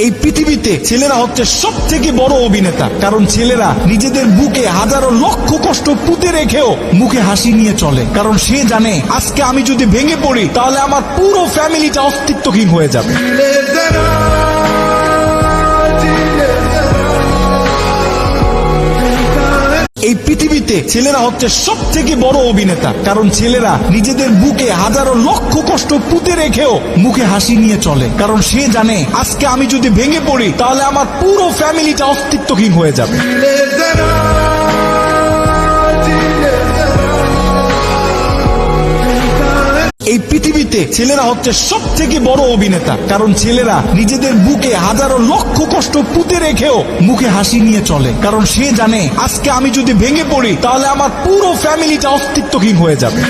এই পৃথিবীতে ছেলেরা হচ্ছে সব থেকে বড় অভিনেতা, কারণ ছেলেরা নিজেদের বুকে হাজারো লক্ষ কষ্ট পুঁতে রেখেও মুখে হাসি নিয়ে চলে, কারণ সে জানে আজকে আমি যদি ভেঙে পড়ি তাহলে আমার পুরো ফ্যামিলিটা অস্তিত্বহীন হয়ে যাবে। এই পৃথিবীতে ছেলেরা হচ্ছে সব থেকে বড় অভিনেতা, কারণ ছেলেরা নিজেদের বুকে হাজারো লক্ষ কষ্ট পুঁতে রেখেও মুখে হাসি নিয়ে চলে, কারণ সে জানে আজকে আমি যদি ভেঙে পড়ি তাহলে আমার পুরো ফ্যামিলিটা অস্তিত্বহীন হয়ে যাবে। এই পৃথিবীতে ছেলেরা হচ্ছে সব থেকে বড় অভিনেতা, কারণ ছেলেরা নিজেদের বুকে হাজারো লক্ষ কষ্ট পুঁতে রেখেও মুখে হাসি নিয়ে চলে, কারণ সে জানে আজকে আমি যদি ভেঙে পড়ি তাহলে আমার পুরো ফ্যামিলিটা অস্তিত্বহীন হয়ে যাবে।